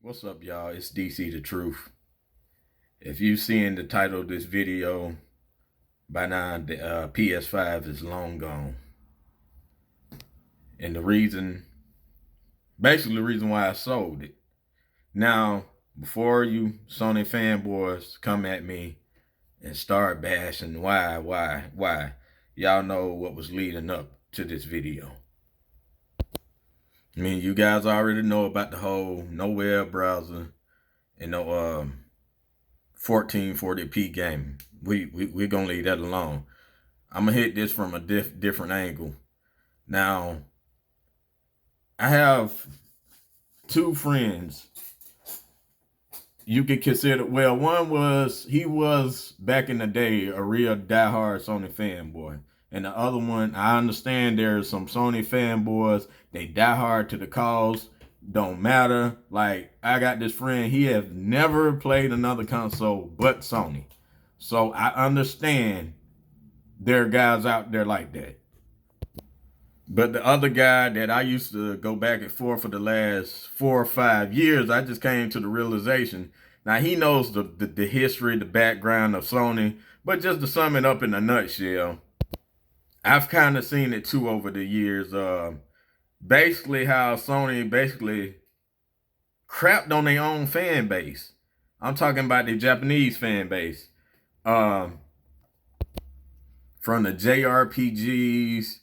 What's up, y'all? It's DC the Truth. If you've seen the title of this video by now, the PS5 is long gone. And basically the reason why I sold it. Now, before you Sony fanboys come at me and start bashing why, y'all know what was leading up to this video. I mean, you guys already know about the whole no web browser and no 1440p game. We're gonna leave that alone. I'm gonna hit this from a different angle. Now, I have two friends. You could consider, well, he was back in the day a real diehard Sony fanboy. And the other one, I understand there's some Sony fanboys, they die hard to the cause, don't matter. Like, I got this friend, he has never played another console but Sony. So I understand there are guys out there like that. But the other guy that I used to go back and forth for the last 4 or 5 years, I just came to the realization. Now, he knows the history, the background of Sony, but just to sum it up in a nutshell, I've kind of seen it too over the years. Basically how Sony basically crapped on their own fan base. I'm talking about the Japanese fan base. From the JRPGs,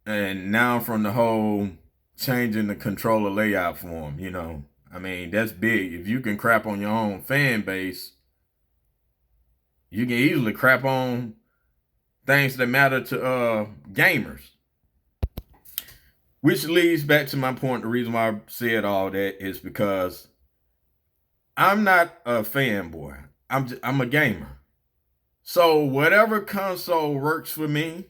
and now from the whole changing the controller layout for them, you know. I mean, that's big. If you can crap on your own fan base, you can easily crap on things that matter to gamers. Which leads back to my point. The reason why I said all that is because I'm not a fanboy. I'm a gamer. So whatever console works for me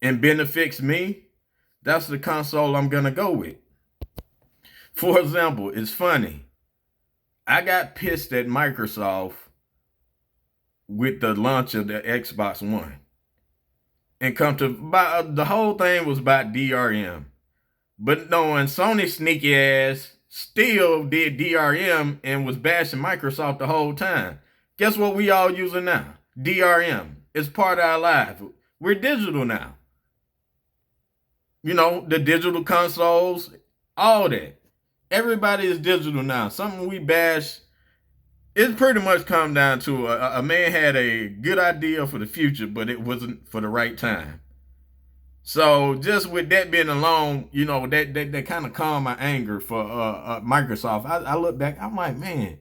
and benefits me, that's the console I'm gonna go with. For example, it's funny. I got pissed at Microsoft with the launch of the Xbox One. And come to, the whole thing was about DRM. But knowing Sony sneaky ass still did DRM and was bashing Microsoft the whole time. Guess what we all using now? DRM. It's part of our life. We're digital now. You know, the digital consoles, all that. Everybody is digital now. Something we bash, it pretty much come down to a man had a good idea for the future, but it wasn't for the right time. So just with that being alone, you know, that kind of calmed my anger for Microsoft. I look back, I'm like, man,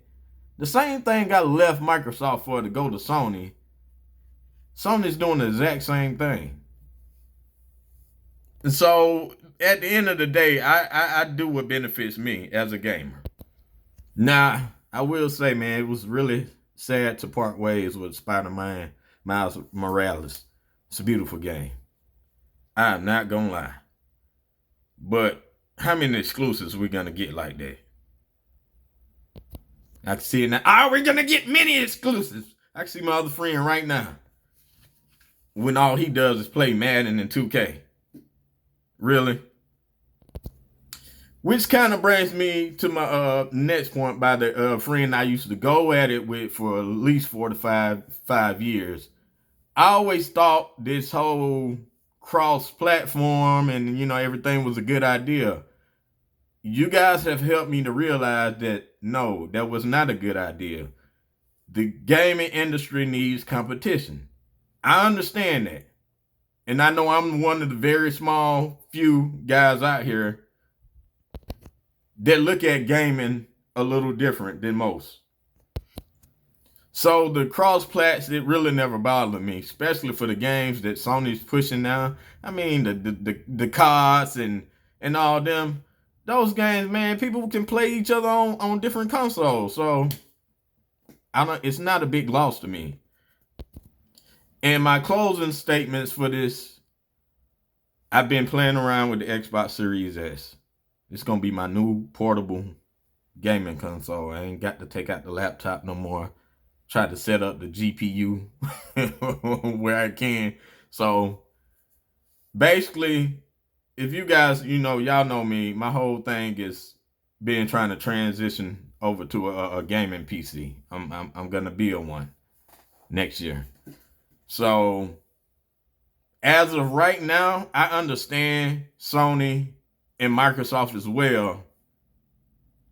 the same thing I left Microsoft for to go to Sony. Sony's doing the exact same thing. And so at the end of the day, I do what benefits me as a gamer. Now, I will say, man, it was really sad to part ways with Spider-Man Miles Morales. It's a beautiful game. I'm not gonna lie. But how many exclusives we gonna get like that? I can see it now. Oh, we're gonna get many exclusives. I can see my other friend right now. When all he does is play Madden and 2K. Really? Which kind of brings me to my next point by the friend I used to go at it with for at least 4 to 5 years. I always thought this whole cross-platform and, you know, everything was a good idea. You guys have helped me to realize that, no, that was not a good idea. The gaming industry needs competition. I understand that. And I know I'm one of the very small few guys out here that look at gaming a little different than most. So the cross-plats, it really never bothered me, especially for the games that Sony's pushing now. I mean, the cards and all them. Those games, man, people can play each other on different consoles. So it's not a big loss to me. And my closing statements for this, I've been playing around with the Xbox Series S. It's going to be my new portable gaming console. I ain't got to take out the laptop no more. Try to set up the GPU where I can. So basically, if you guys, you know, y'all know me, my whole thing is been trying to transition over to a gaming PC. I'm gonna build one next year. So as of right now, I understand Sony and Microsoft as well.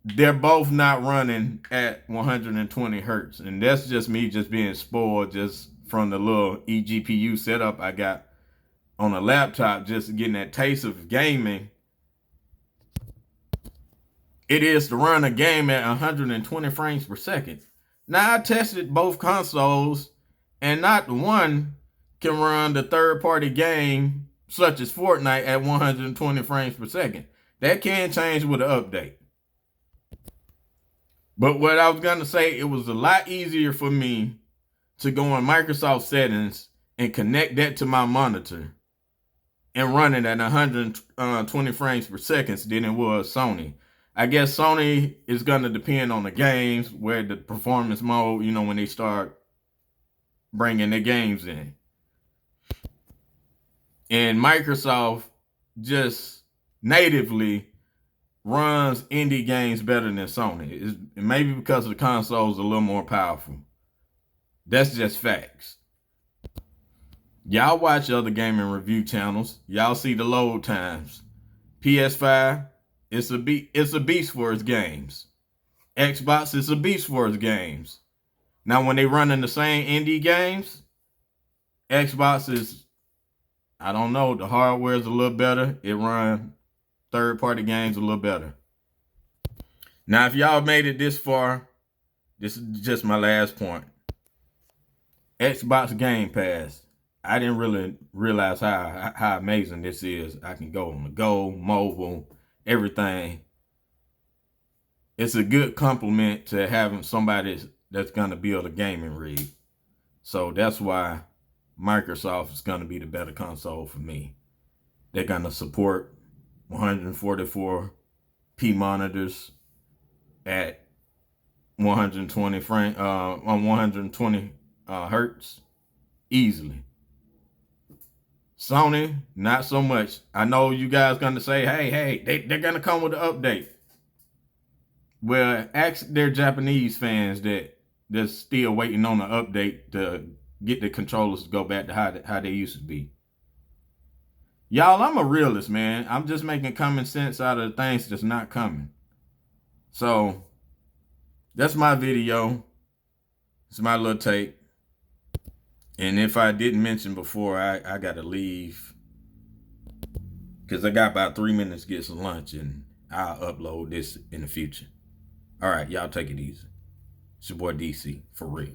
They're both not running at 120 hertz, and that's just me just being spoiled just from the little eGPU setup I got on a laptop, just getting that taste of gaming. It is to run a game at 120 frames per second. Now I tested both consoles, and not one can run the third-party game such as Fortnite at 120 frames per second. That can change with an update. But what I was gonna say, it was a lot easier for me to go in Microsoft settings and connect that to my monitor and run it at 120 frames per second than it was Sony. I guess Sony is going to depend on the games where the performance mode, when they start bringing their games in. And Microsoft just natively runs indie games better than Sony. It's maybe because the console is a little more powerful. That's just facts. Y'all watch other gaming review channels. Y'all see the load times. PS5, it's a beast for its games. Xbox is a beast for its games. Now, when they run in the same indie games, Xbox is, I don't know, the hardware is a little better. It runs third-party games a little better. Now, if y'all made it this far, this is just my last point. Xbox Game Pass. I didn't really realize how amazing this is. I can go on the go, mobile, everything. It's a good compliment to having somebody that's going to build a gaming rig. So that's why Microsoft is going to be the better console for me. They're going to support 144p monitors at 120 frame on 120 hertz easily. Sony, not so much. I know you guys gonna say, hey, they're gonna come with an update. Well, ask their Japanese fans they're still waiting on an update to get the controllers to go back to how they used to be. Y'all, I'm a realist, man. I'm just making common sense out of the things that's not coming. So that's my video. It's my little take. And if I didn't mention before, I got to leave because I got about 3 minutes to get some lunch, and I'll upload this in the future. All right, y'all take it easy. It's your boy DC, for real.